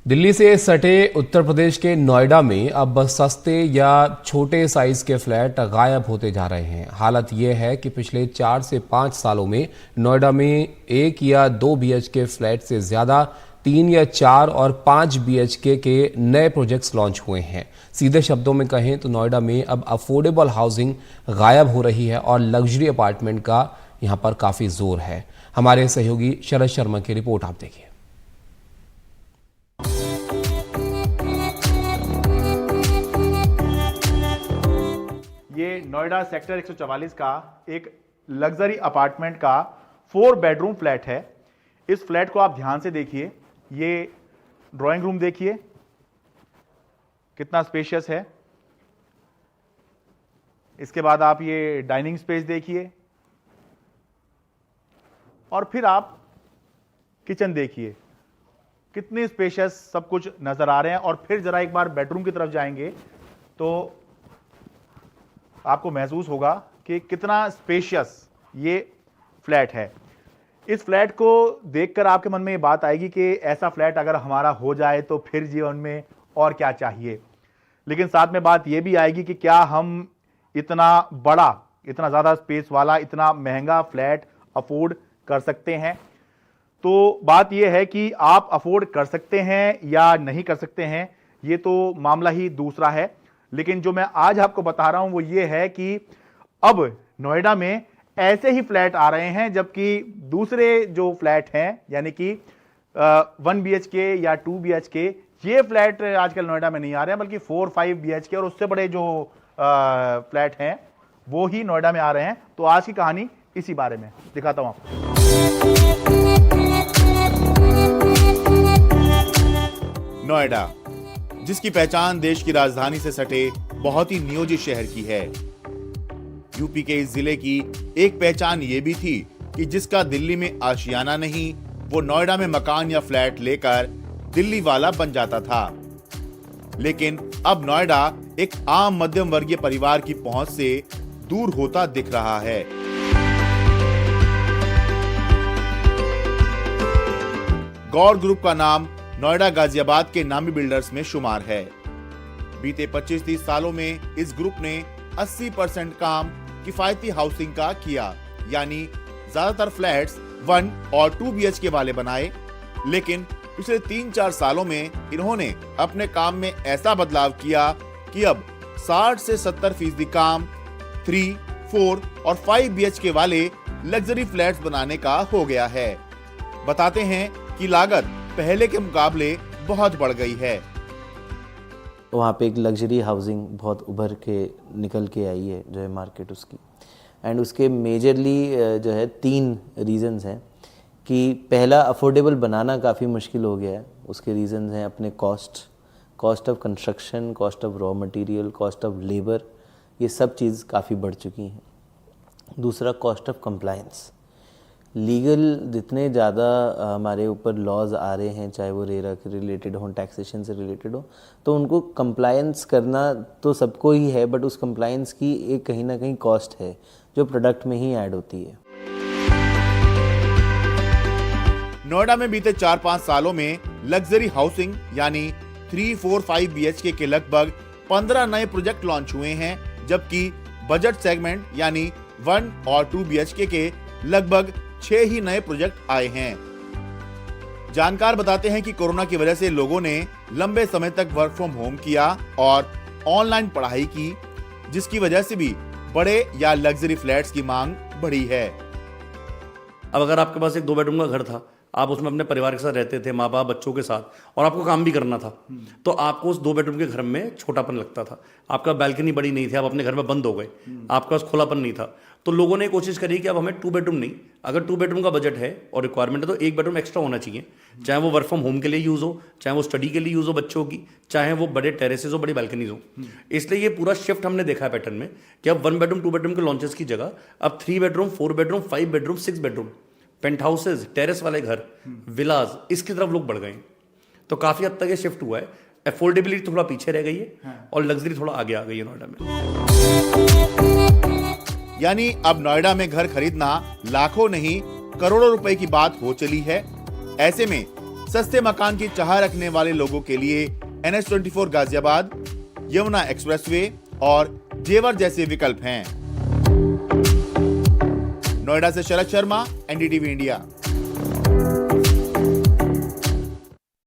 दिल्ली से सटे उत्तर प्रदेश के नोएडा में अब सस्ते या छोटे साइज के फ्लैट गायब होते जा रहे हैं। हालत यह है कि पिछले 4 से 5 सालों में नोएडा में 1 या 2 बीएचके फ्लैट से ज्यादा 3 या 4 और 5 बीएचके के नए प्रोजेक्ट्स लॉन्च हुए हैं। सीधे शब्दों में कहें तो नोएडा में अब अफोर्डेबल हाउसिंग गायब हो रही है और लग्जरी अपार्टमेंट का यहां पर काफी जोर है। हमारे सहयोगी शरद शर्मा की रिपोर्ट आप देखिए। ये नोएडा सेक्टर 144 का एक लग्जरी अपार्टमेंट का 4 बेडरूम फ्लैट है। इस फ्लैट को आप ध्यान से देखिए। ये ड्राइंग रूम देखिए कितना स्पेशियस है। इसके बाद आप ये डाइनिंग स्पेस देखिए और फिर आप किचन देखिए, कितने स्पेशियस सब कुछ नजर आ रहे हैं। और फिर जरा एक बार बेडरूम की तरफ जाएंगे तो आपको महसूस होगा कि कितना स्पेशियस ये फ्लैट है। इस फ्लैट को देखकर आपके मन में ये बात आएगी कि ऐसा फ्लैट अगर हमारा हो जाए तो फिर जीवन में और क्या चाहिए। लेकिन साथ में बात ये भी आएगी कि क्या हम इतना बड़ा, इतना ज़्यादा स्पेस वाला, इतना महंगा फ्लैट अफोर्ड कर सकते हैं। तो बात यह है कि आप अफोर्ड कर सकते हैं या नहीं कर सकते हैं, ये तो मामला ही दूसरा है। लेकिन जो मैं आज आपको बता रहा हूं वो ये है कि अब नोएडा में ऐसे ही फ्लैट आ रहे हैं, जबकि दूसरे जो फ्लैट हैं यानी कि 1 बीएचके या 2 बीएचके, ये फ्लैट आजकल नोएडा में नहीं आ रहे हैं, बल्कि 4-5 बीएचके और उससे बड़े जो फ्लैट हैं वो ही नोएडा में आ रहे हैं। तो आज की कहानी इसी बारे में दिखाता हूं आपको। नोएडा, जिसकी पहचान देश की राजधानी से सटे बहुत ही नियोजित शहर की है। यूपी के इस जिले की एक पहचान ये भी थी कि जिसका दिल्ली में आशियाना नहीं, वो नोएडा में मकान या फ्लैट लेकर दिल्ली वाला बन जाता था। लेकिन अब नोएडा एक आम मध्यम वर्गीय परिवार की पहुंच से दूर होता दिख रहा है। गौर ग्रुप का नाम नोएडा गाजियाबाद के नामी बिल्डर्स में शुमार है। बीते 25-30 सालों में इस ग्रुप ने 80% काम किफायती हाउसिंग का किया, यानी ज्यादातर फ्लैट्स 1 और 2 बीएचके वाले बनाए। लेकिन पिछले 3-4 सालों में इन्होंने अपने काम में ऐसा बदलाव किया कि अब 60 से 70% काम 3, 4 और 5 बीएचके वाले लग्जरी फ्लैट्स बनाने का हो गया है। बताते हैं कि लागत पहले के मुकाबले बहुत बढ़ गई है। वहाँ पे एक लग्जरी हाउसिंग बहुत उभर के निकल के आई है जो है मार्केट उसकी। एंड उसके मेजरली जो है 3 रीज़न्स हैं कि पहला, अफोर्डेबल बनाना काफ़ी मुश्किल हो गया है। उसके रीज़न्स हैं अपने cost of construction, cost of raw material, cost of labour, ये सब चीज़ काफ़ी बढ़ चुकी हैं। दूसरा, कॉस्ट ऑफ कंप्लायंस। लीगल जितने ज़्यादा हमारे ऊपर लॉज आ रहे हैं, चाहे वो रेरा के रिलेटेड हो, टैक्सेशन से रिलेटेड हो, तो उनको कंप्लायंस करना तो सबको ही है, बट उस कंप्लायंस की एक कहीं ना कहीं कॉस्ट है जो प्रोडक्ट में ही ऐड होती है। नोएडा में बीते 4-5 सालों में लग्जरी हाउसिंग यानी 3, 4, 5 बीएचके के लगभग 15 नए प्रोजेक्ट लॉन्च हुए हैं, जबकि बजट सेगमेंट यानी 1 और 2 बीएचके के लगभग 6 ही नए प्रोजेक्ट आए हैं। जानकार बताते हैं कि कोरोना की वजह से लोगों ने लंबे समय तक वर्क फ्रॉम होम किया और ऑनलाइन पढ़ाई की, जिसकी वजह से भी बड़े या लग्जरी फ्लैट्स की मांग बढ़ी है। अब अगर आपके पास एक 2 बेडरूम का घर था, आप उसमें अपने परिवार के साथ रहते थे, माँ बाप बच्चों के साथ, और आपको काम भी करना था, तो आपको उस 2 बेडरूम के घर में छोटापन लगता था। आपका बैल्कनी बड़ी नहीं थी, आप अपने घर में बंद हो गए, आपके पास खुलापन नहीं था। तो लोगों ने कोशिश करी कि अब हमें 2 बेडरूम नहीं, अगर 2 बेडरूम का बजट है और रिक्वायरमेंट है तो 1 बेडरूम एक्स्ट्रा होना चाहिए, चाहे वो वर्क फ्रॉम होम के लिए यूज़ हो, चाहे वो स्टडी के लिए यूज़ हो बच्चों की, चाहे वो बड़े टेरेसेस हो, बड़ी बैल्कनीज हो। इसलिए ये पूरा शिफ्ट हमने देखा है पैटर्न में कि अब 1 बेडरूम 2 बेडरूम के लॉन्चेस की जगह अब 3 bedroom 4 bedroom 5 bedroom 6 bedroom, penthouses, terrace वाले घर, विलाज, इसकी तरफ लोग बढ़ गए। तो काफ़ी हद तक ये शिफ्ट हुआ है। अफोर्डेबिलिटी थोड़ा पीछे रह गई है और लग्जरी थोड़ा आगे आ गई है नोएडा में। यानी अब नोएडा में घर खरीदना लाखों नहीं करोड़ों रुपए की बात हो चली है। ऐसे में सस्ते मकान की चाह रखने वाले लोगों के लिए NH24 गाजियाबाद, यमुना एक्सप्रेसवे और जेवर जैसे विकल्प हैं। नोएडा से शरद शर्मा, NDTV इंडिया।